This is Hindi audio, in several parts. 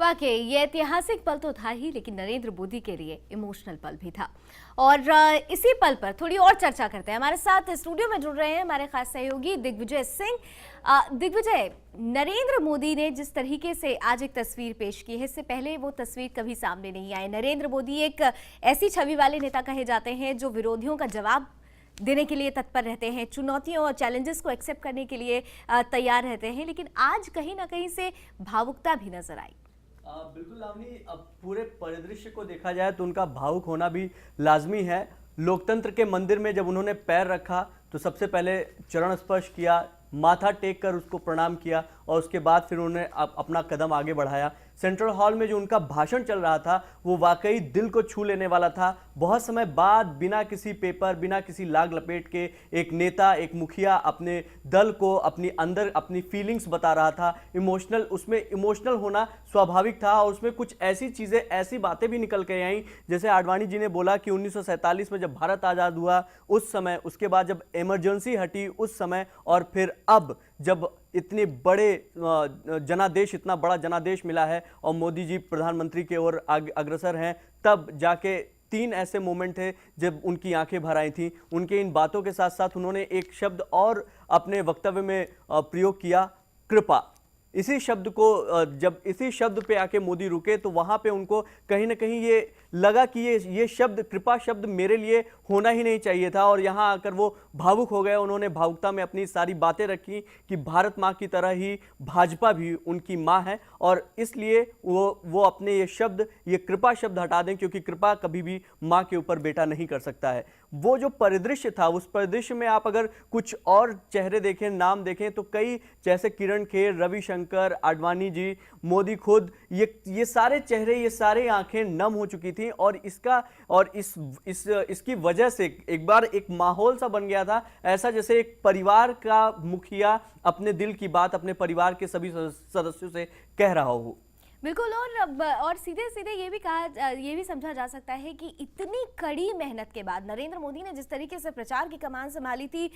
वाकई ये ऐतिहासिक पल तो था ही, लेकिन नरेंद्र मोदी के लिए इमोशनल पल भी था। और इसी पल पर थोड़ी और चर्चा करते हैं। हमारे साथ स्टूडियो में जुड़ रहे हैं हमारे खास सहयोगी दिग्विजय सिंह। दिग्विजय, नरेंद्र मोदी ने जिस तरीके से आज एक तस्वीर पेश की है, इससे पहले वो तस्वीर कभी सामने नहीं आई। नरेंद्र मोदी एक ऐसी छवि वाले नेता कहे जाते हैं जो विरोधियों का जवाब देने के लिए तत्पर रहते हैं, चुनौतियों और चैलेंजेस को एक्सेप्ट करने के लिए तैयार रहते हैं, लेकिन आज कहीं ना कहीं से भावुकता भी नजर आई। बिल्कुल लावनी, अब पूरे परिदृश्य को देखा जाए तो उनका भावुक होना भी लाजमी है। लोकतंत्र के मंदिर में जब उन्होंने पैर रखा तो सबसे पहले चरण स्पर्श किया, माथा टेक कर उसको प्रणाम किया और उसके बाद फिर उन्होंने अपना कदम आगे बढ़ाया। सेंट्रल हॉल में जो उनका भाषण चल रहा था वो वाकई दिल को छू लेने वाला था। बहुत समय बाद बिना किसी पेपर, बिना किसी लाग लपेट के एक नेता, एक मुखिया अपने दल को अपनी अंदर अपनी फीलिंग्स बता रहा था। इमोशनल, उसमें इमोशनल होना स्वाभाविक था और उसमें कुछ ऐसी चीज़ें, ऐसी बातें भी निकल के आई, जैसे आडवाणी जी ने बोला कि 1947 में जब भारत आज़ाद हुआ उस समय, उसके बाद जब इमरजेंसी हटी उस समय, और फिर अब जब इतने बड़े जनादेश, इतना बड़ा जनादेश मिला है और मोदी जी प्रधानमंत्री की ओर अग्रसर हैं, तब जाके 3 ऐसे मोमेंट थे जब उनकी आंखें भर आई थी। उनके इन बातों के साथ साथ उन्होंने एक शब्द और अपने वक्तव्य में प्रयोग किया, कृपा। इसी शब्द को जब इसी शब्द पे आके मोदी रुके तो वहां पे उनको कहीं ना कहीं ये लगा कि ये शब्द, कृपा शब्द मेरे लिए होना ही नहीं चाहिए था, और यहाँ आकर वो भावुक हो गए। उन्होंने भावुकता में अपनी सारी बातें रखी कि भारत माँ की तरह ही भाजपा भी उनकी माँ है और इसलिए वो अपने ये शब्द, ये कृपा शब्द हटा दें, क्योंकि कृपा कभी भी माँ के ऊपर बेटा नहीं कर सकता है। वो जो परिदृश्य था, उस परिदृश्य में आप अगर कुछ और चेहरे देखें, नाम देखें, तो कई, जैसे किरण खेर, रविशंकर, आडवाणी जी, मोदी खुद, ये सारे चेहरे, ये सारे आंखें नम हो चुकी थी। और इसकी वजह से एक बार एक माहौल सा बन गया था, ऐसा जैसे एक परिवार का मुखिया अपने दिल की बात अपने परिवार के सभी सदस्यों से कह रहा हो। बिल्कुल। और सीधे सीधे ये भी समझा जा सकता है कि इतनी कड़ी मेहनत के बाद नरेंद्र मोदी ने जिस तरीके से प्रचार की कमान संभाली थी,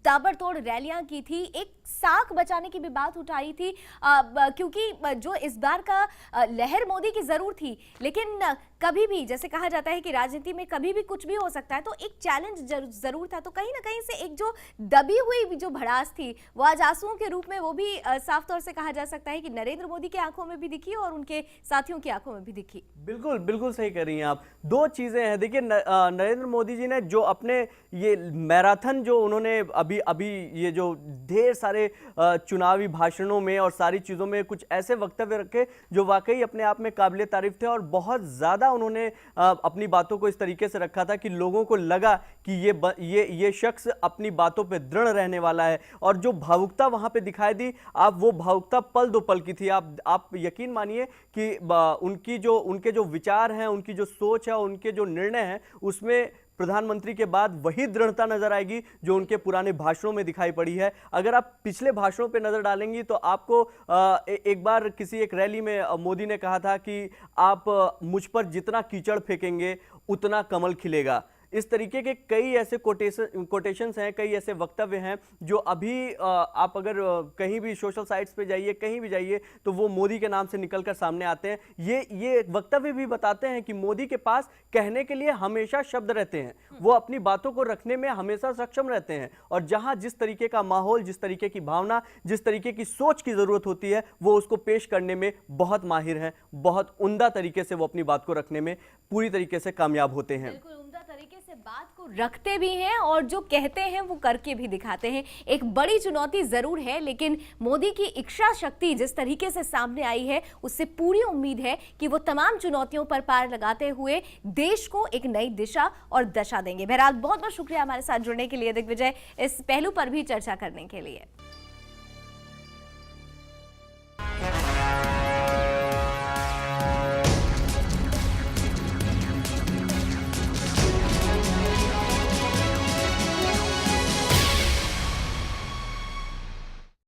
ताबड़तोड़ रैलियां की थी, एक साख बचाने की भी बात उठाई थी, क्योंकि जो इस बार का लहर मोदी की जरूर थी, लेकिन कभी भी, जैसे कहा जाता है कि राजनीति में कभी भी कुछ भी हो सकता है, तो एक चैलेंज जरूर था। तो कहीं ना कहीं से एक जो दबी हुई जो भड़ास थी वो आज आंसुओं के रूप में, वो भी साफ तौर से कहा जा सकता है कि नरेंद्र मोदी की आंखों में भी दिखी और उनके साथियों की आंखों में भी दिखी। बिल्कुल बिल्कुल सही कह रही हैं आप। 2 चीजें हैं। देखिए, नरेंद्र मोदी जी ने जो अपने ये मैराथन जो उन्होंने अभी ये जो ढेर सारे चुनावी भाषणों में और सारी चीजों में कुछ ऐसे वक्तव्य रखे जो वाकई अपने आप में काबिले तारीफ थे, और बहुत ज्यादा उन्होंने अपनी बातों को इस तरीके से रखा था कि लोगों को लगा कि ये शख्स अपनी बातों पे दृढ़ रहने वाला है। और जो भावुकता वहां पे दिखाई दी, आप वो भावुकता पल दो पल की थी। आप यकीन मानिए कि उनके जो विचार हैं, उनकी जो सोच है, उनके जो निर्णय हैं, उसमें प्रधानमंत्री के बाद वही दृढ़ता नजर आएगी जो उनके पुराने भाषणों में दिखाई पड़ी है। अगर आप पिछले भाषणों पे नजर डालेंगी तो आपको एक बार किसी एक रैली में मोदी ने कहा था कि आप मुझ पर जितना कीचड़ फेंकेंगे उतना कमल खिलेगा। इस तरीके के कई ऐसे कोटेशंस हैं, कई ऐसे वक्तव्य हैं जो अभी आप अगर कहीं भी सोशल साइट्स पे जाइए, कहीं भी जाइए, तो वो मोदी के नाम से निकलकर सामने आते हैं। ये वक्तव्य भी बताते हैं कि मोदी के पास कहने के लिए हमेशा शब्द रहते हैं, वो अपनी बातों को रखने में हमेशा सक्षम रहते हैं, और जहां जिस तरीके का माहौल, जिस तरीके की भावना, जिस तरीके की सोच की जरूरत होती है, वो उसको पेश करने में बहुत माहिर हैं। बहुत उम्दा तरीके से वो अपनी बात को रखने में पूरी तरीके से कामयाब होते हैं। तरीके से बात को रखते भी हैं और जो कहते हैं वो करके भी दिखाते हैं। एक बड़ी चुनौती जरूर है, लेकिन मोदी की इच्छा शक्ति जिस तरीके से सामने आई है, उससे पूरी उम्मीद है कि वो तमाम चुनौतियों पर पार लगाते हुए देश को एक नई दिशा और दशा देंगे। बहरहाल बहुत बहुत शुक्रिया हमारे साथ जुड़ने के लिए दिग्विजय, इस पहलू पर भी चर्चा करने के लिए।